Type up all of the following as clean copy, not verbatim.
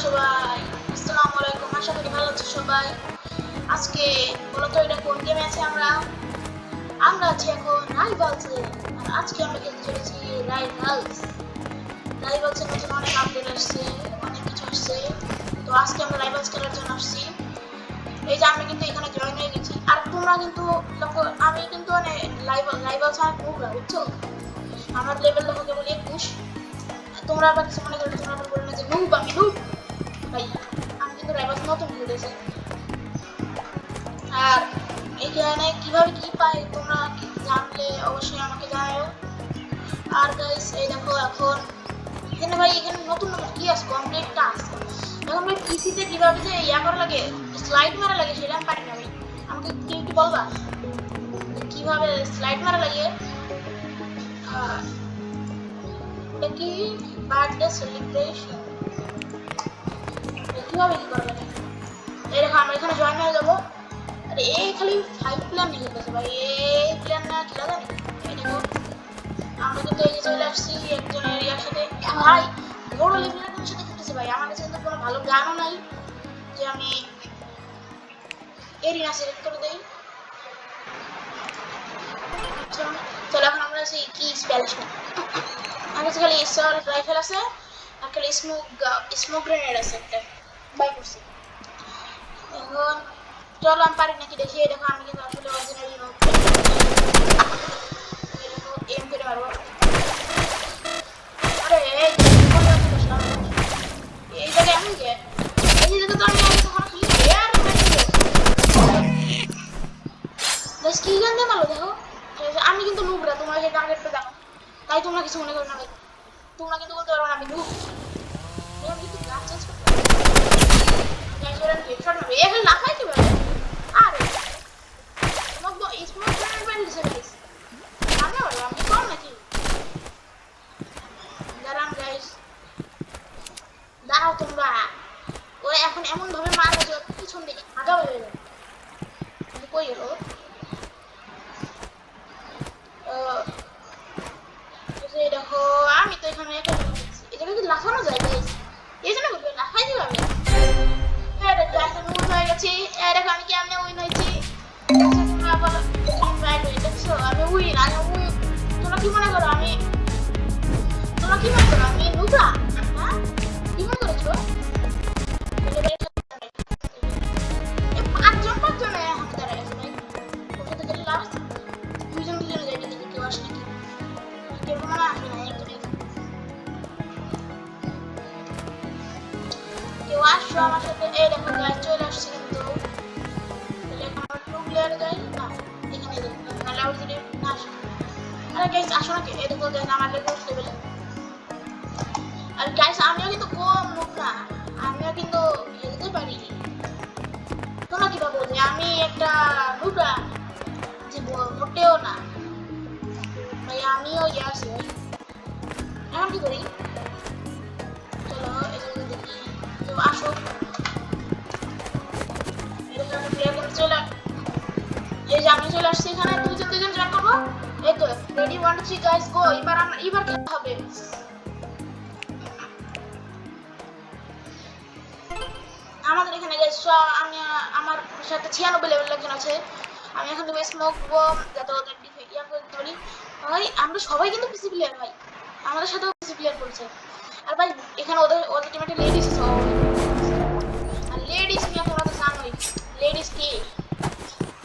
সবাই, আসসালামু আলাইকুম। আশা করি ভালো আছো সবাই। আজকে মূলত এটা কোন গেমে আছে? আমরা আছি এখন রাইভালসে। আর আজকে আমরা খেলতে চলেছি রাইভালসের নতুন অনেক আপডেট আসছে, অনেক কিছু আসছে। তো আজকে আমরা রাইভালস খেলার জন্য আসছি। এই যে আমি কিন্তু এখানে জয়েন হয়ে গেছি। আর তোমরা কিন্তু আমি কিন্তু অনেক রাইভালস আর নোবরা, বুঝছো? আমার লেভেল দেখো কেবল 21। তোমরা আবার কিছু মনে করলে তোমরা আবার বললে যে আমি নুব। ভাই আমি কিন্তু রাইভালস নতুন খেলতেছি। আর এখানে কিভাবে কি পাই তোমরা জানলে অবশ্যই আমাকে জানাও। আর গাইস এই দেখো এখন এখানে ভাই এখানে নতুন কি আছে, কমপ্লিট টাস্ক। এখন ভাই পিসিতে কিভাবে যে ইয়া করা লাগে, স্লাইড মারা লাগে, সেটা আমি পারি না ভাই। আমাকে কি একটু বলবা কিভাবে স্লাইড মারা লাগে? এটা কি বার্থডে সেলিব্রেশন, কিভাবে কি করা লাগে? এই দেখো আমরা এখানে জয়েন হয়ে যাবো। আর এই খালি 5 প্ল্যান নিয়ে গেছে ভাই, এই প্ল্যান না খেলা জানি। এই দেখো আমরা কিন্তু এই যে চলে আসছি একজন এরিয়ার সাথে। ভাই বড় লেভেলের কোনো সাথে খেলতেছে ভাই, আমার কাছে তো কোনো ভালো গানও নাই যে আমি এরিয়া সিলেক্ট করে দেই। চলো এখন আমরা সেই কি স্পেলিশ না, আমার কাছে খালি এসআর রাইফেল আছে আর খালি স্মোক গ্রেনেড আছে একটা, বাই করছি। এখন চলো আমি পারি নাকি দেখি। দেখো আমি কিন্তু আসলে অরিজিনালি নোট, দেখো এম করে মারবো। আরে এই জায়গায় আমি কে এই জায়গায় তো আমি কখনো খেলি আর গাইস কি গান দিয়ে মারলো দেখো। আমি কিন্তু নুবরা, তোমরা যে টার্গেটটা দেখো, তাই তোমরা কিছু মনে করো না ভাই। তোমরা কিন্তু বলতে পারো না আমি নুব। আমি কিন্তু গান চেঞ্জ করতে গাইস ওরা হেডশট মারবে, এখন লাফাই কিভাবে? আরে স্মোক গ্রেনেড ব্যান্ড দিছে গাইস, আমি কম নাকি? দাঁড়ান গাইস, দাঁড়াও তোমরা। ওরা এখন এমন ভাবে মারবে যে পিছন দিকে আগা হয়ে যাবে। কই গেল? দেখো আমি তো এখানে একটা এই জায়গায় কি লাফানো যায় গাইস? এই জন্য বলবে লাফাই কিভাবে? উইন হয়ে গেছি। দেখো আমি কেমনে উইন হয়েছি। তোমরা বলো দেখছো আমি উইন। তোমরা কি মনে করো আমি নুবরা? হ্যাঁ কি মনে করছো? পাঁচজনে হাতে দাঁড়ায় আছে ভাই। ওকে তো গেলে লাভ আছে, দুজনে যাই দেখি কেউ আসে নাকি। কেউ মনে আসবে না, একজনে কেউ আসছো আমার সাথে। এই দেখো গাইস চলে আসছে কিন্তু আমার টু প্লেয়ার গাই না এখানে দেখো না লাউড দিলে না আসে। আরে গাইস আসো না, এই দেখো গাইস আমার লেভেল। আর গাইস আমিও কিন্তু কম নুব না, আমিও কিন্তু খেলতে পারি। তোমরা কি ভাবো যে আমি একটা নুবরা? যে মোটেও না ভাই, আমিও আছি ভাই। এখন কি করি? চলো এখানে দেখি তো আসো। এখানে প্লেয়ার কিন্তু চলে, এই যে আমি চলে আসছি এখানে। দুজন জয়েন করবো। এই তো রেডি 1 2 3 গাইস গো। এবার কি হবে? আমাদের এখানে গাইস আমি আমার সাথে 96 লেভেলের একজন আছে। আমি এখন তুমি স্মোক বম যাতে ওদের ইয়া করে দিতে পারি। ভাই আমরা সবাই কিন্তু পিসি প্লেয়ার ভাই, আমাদের সাথেও পিসি প্লেয়ার করছে। আর ভাই এখানে ওদের টিমে লেডিস আছে। আর লেডিস নিয়ে তোমরা তো জানোই লেডিস কি,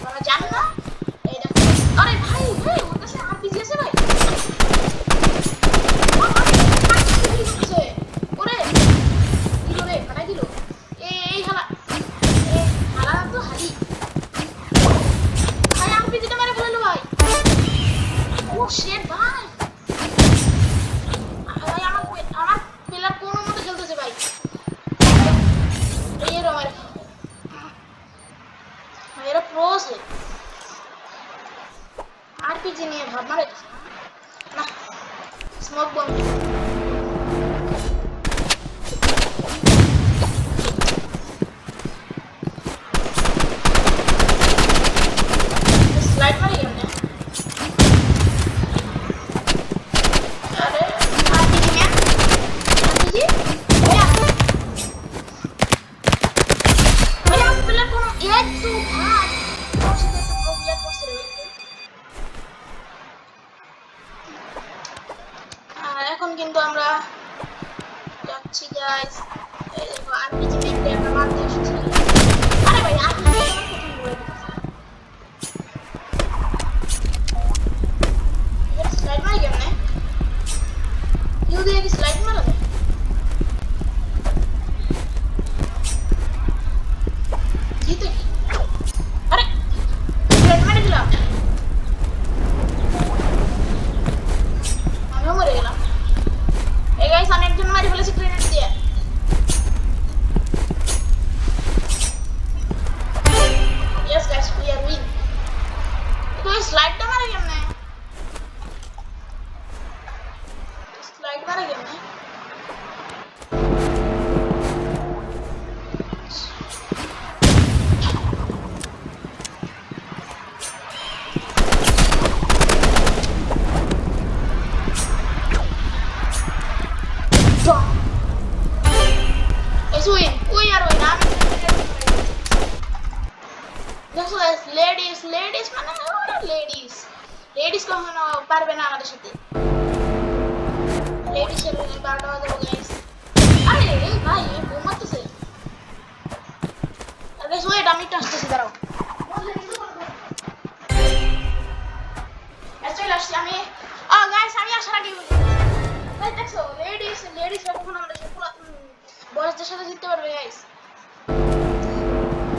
তোমরা জানো না? এই দেখো আরে ভাই ওর কাছে আরপিজি আছে ভাই। ওরে দিল রে, বানাই দিল। এই হালা তো হালি ভাই, আরপিজিটা মেরে ফেললো ভাই। ও শিট ভাই, ভাই আমার প্লেয়ার কোনো মতে খেলতেছে ভাই। এই রে আমার এরা প্রো আছে, আরপিজি নিয়ে ভাব মারে না। স্মোক বম স্লাইড মারি কেমনে? আরে আরপিজি ম্যান, আরপিজি ওই স্লাইডটা মারে কেমনে? স্লাইড মারে কেমনে? লেডিস কখনো পারবে না আমাদের সাথে। লেডিস এর 12টা বাজে গাইস। আরে ভাই বোম মারতেছে। আরে গাইস ওয়েট আমি একটু আসতেছি দাঁড়াও। চলে আসছি আমি। গাইস আমি আসার আগে গাইস দেখছো লেডিস কখনো আমাদের সাথে বয়সদের সাথে জিততে পারবে গাইস।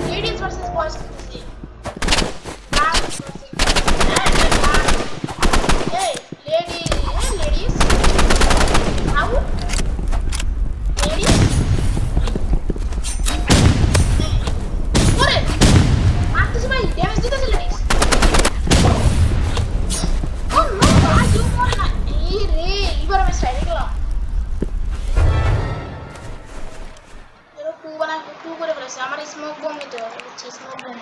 লেডিস ভার্সেস বয়স খেলতেছি। আমার স্মোক বম নিতে হবে স্মোক বম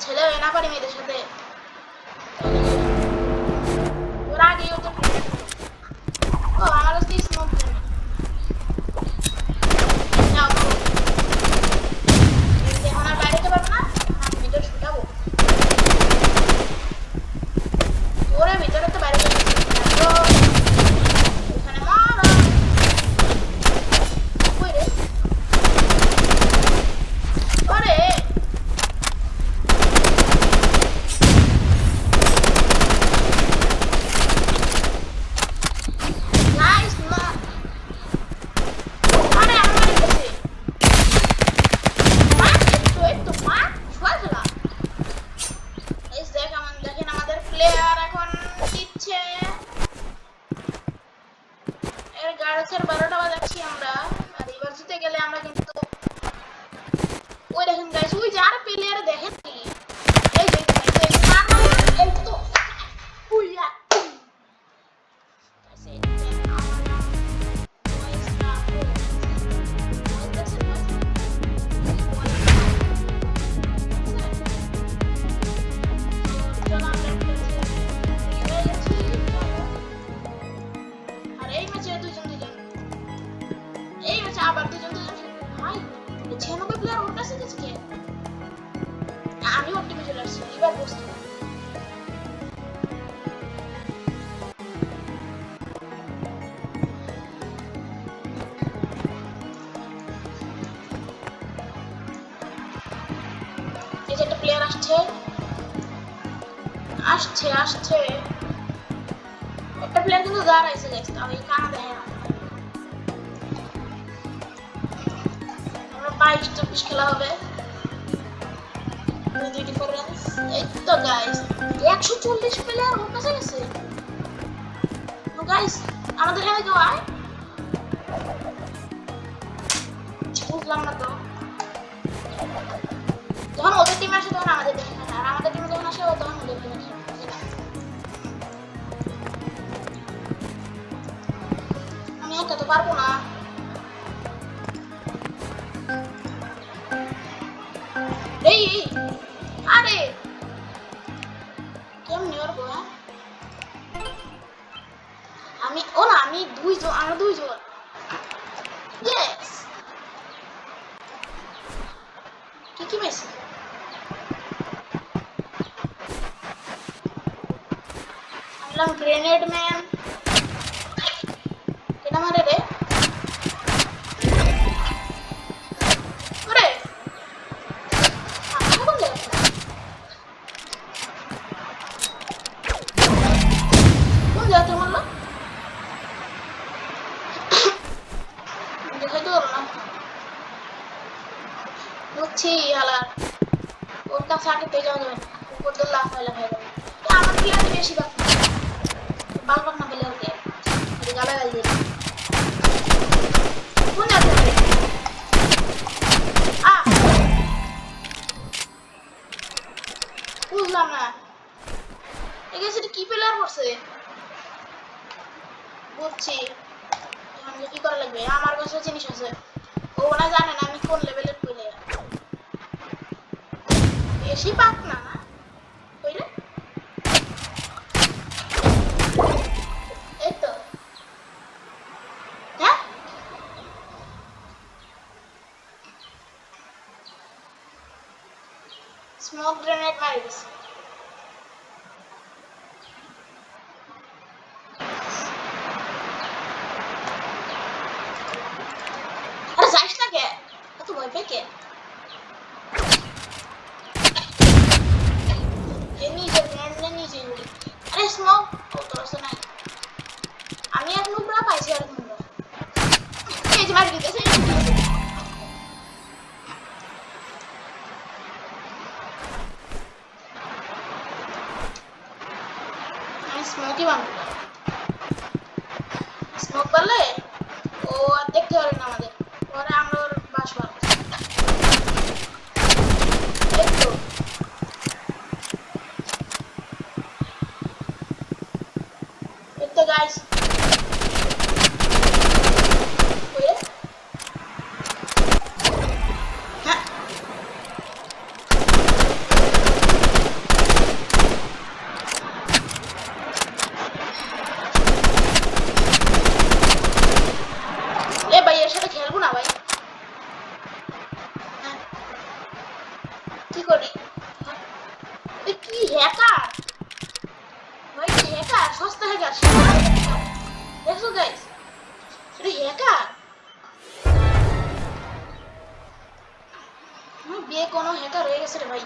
ছেলে না পারি মেয়েদের সাথে ওরা আগে আমার কাছে স্মোক আমার বাইরে যেতে পারবো না আমি ভিতরে ছুটাবো ওরে ভিতরে তো বাইরে ওখানে মারা ওই রে ওরে গাড়াছের 12টা বাজাচ্ছি আমরা আর এবার জিতে গেলে আমরা কিন্তু ওই দেখেন গাইস ওই যে আর প্লেয়ার দেখেন কি এই যে এই তো উইয়া আবার দুজন ভাই 96 প্লেয়ার ওর কাছে গেছে কে আমি ওর টিমে চলে আসছি এবার বসছি এই যে একটা প্লেয়ার আসছে একটা প্লেয়ার কিন্তু দাঁড়াইছে গাইস তাহলে কানা দেখে না 22-24 খেলা হবে দুই ডিফারেন্স এই তো গাইস 140 প্লেয়ার ওর কাছে গেছে গাইস আমাদের এখানে কেউ আয় বুঝলাম না তো যখন ওদের টিম আসে তখন আমাদের টিম আসে আর আমাদের টিমে যখন আসে তখন ওদের টিম আসে আমি একা তো পারবো না এই আরে কেমনে করবো আমি দুইজন ইয়েস কি পেয়েছি আনলাম গ্রেনেড ম্যান কেন মারে রে ওরে বুঝছি হালার ওর কাছে আগে পেয়ে যাওয়া যাবে না উপর দিয়ে লাফাই লাফাই যাবে আমার প্লেয়ারে বেশি বাক বালবাক না পেলে ওকে গালাগাল দিয়ে কোন আছে বুঝলাম না এখানে সেটা কি প্লেয়ার করছে বুঝছি এখন কি করা লাগবে আমার কাছে জিনিস আছে ও না জানে না আমি কোন লেভেলের প্লেয়ার বেশি পাক না কইরে এই তো হ্যাঁ স্মোক গ্রেনেড মারি দিছি আরে যাইস না কে এত ভয় পেয়ে কে আরে স্মোক কত রস নাই আমি এক নুবরা পাইছি আর নুবরা এই যে মারি দিতেছে আমি স্মোকই বানাবো স্মোক করলে ও আর দেখতে পারে না আমাদের পরে আমরা ওর বাস বানাবো তো গাইস ভাই এর সাথে খেলবো না ভাই কি করি কি হ্যাকার ভাই হ্যাকার সস্তা হ্যাকার দেখো গাইস এটা হ্যাকার বিয়ে কোনো হ্যাকার হয়ে গেছে রে ভাই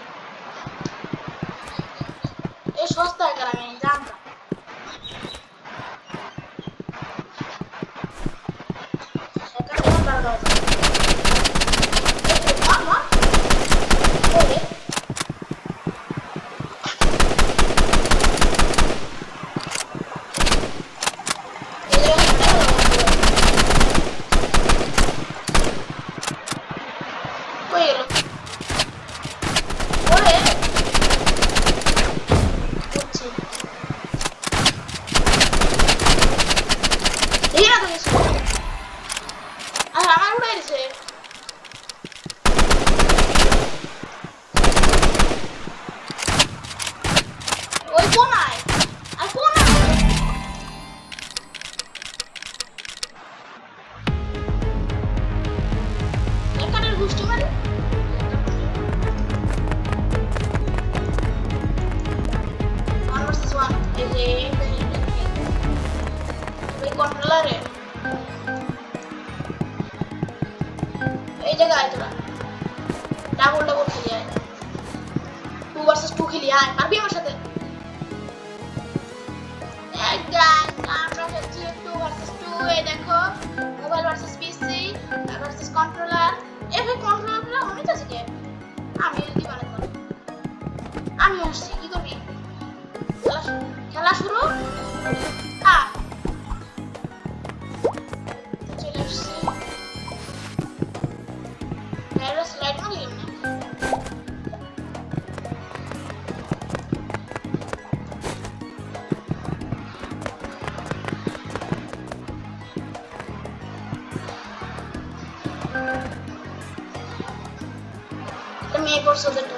এই সস্তা হ্যাকার আমি জানতাম এই জায়গায় তোরা ডাবল ডাবল খেলি আয় 2 ভার্সেস 2 খেলি আয় পারবি আমার সাথে আমরা খেলছি 2 ভার্সেস 2 এই দেখো মোবাইল ভার্সেস পিসি ভার্সেস কন্ট্রোলার এই ভাই কন্ট্রোলারগুলো অনেক আছে কে আমি যদি বানাতে পারি আমি আসছি কি করবি খেলা শুরু চলে আসছি স্লাইড মারি মেয়ে করছো যেটা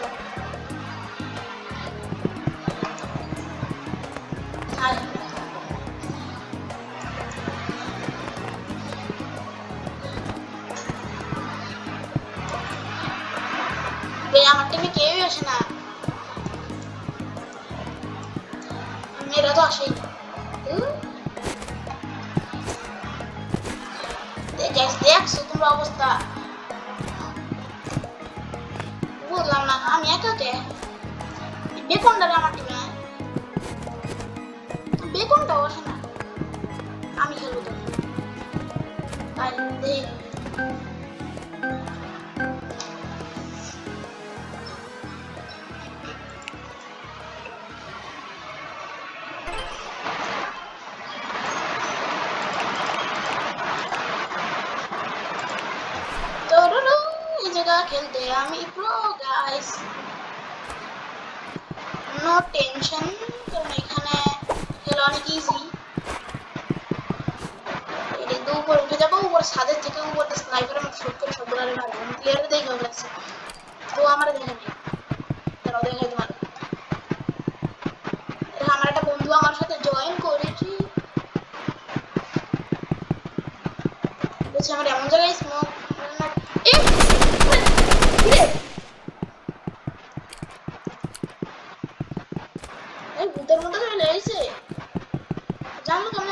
আমার টিমে কেউই আসে না মেয়েরা তো আসেই দেখছো তোমরা অবস্থা বুঝলাম না আমি একাকে বেকনটারে আমার টিমে বেকনটাও আসে না আমি খেলবো তো তাই जगह खेलते हैं हम प्रो गाइस नो टेंशन কারণ এখানে খেলা অনেক ইজি এই দু উপর উঠে যাবো উপর ছাদের থেকে উপর দিয়ে স্নাইপারের মতো শুট করে সবগুলো মারবো আমি প্লেয়ারে দেখে লাগছে তো আমার দেখে নেই তারাও দেখে তোমার আমার একটা বন্ধু আমার সাথে জয়েন করেছি বলছে আমার এমন জায়গায় স্মোক এই ভূতের মতো চলে এসেছে জানলো কেমন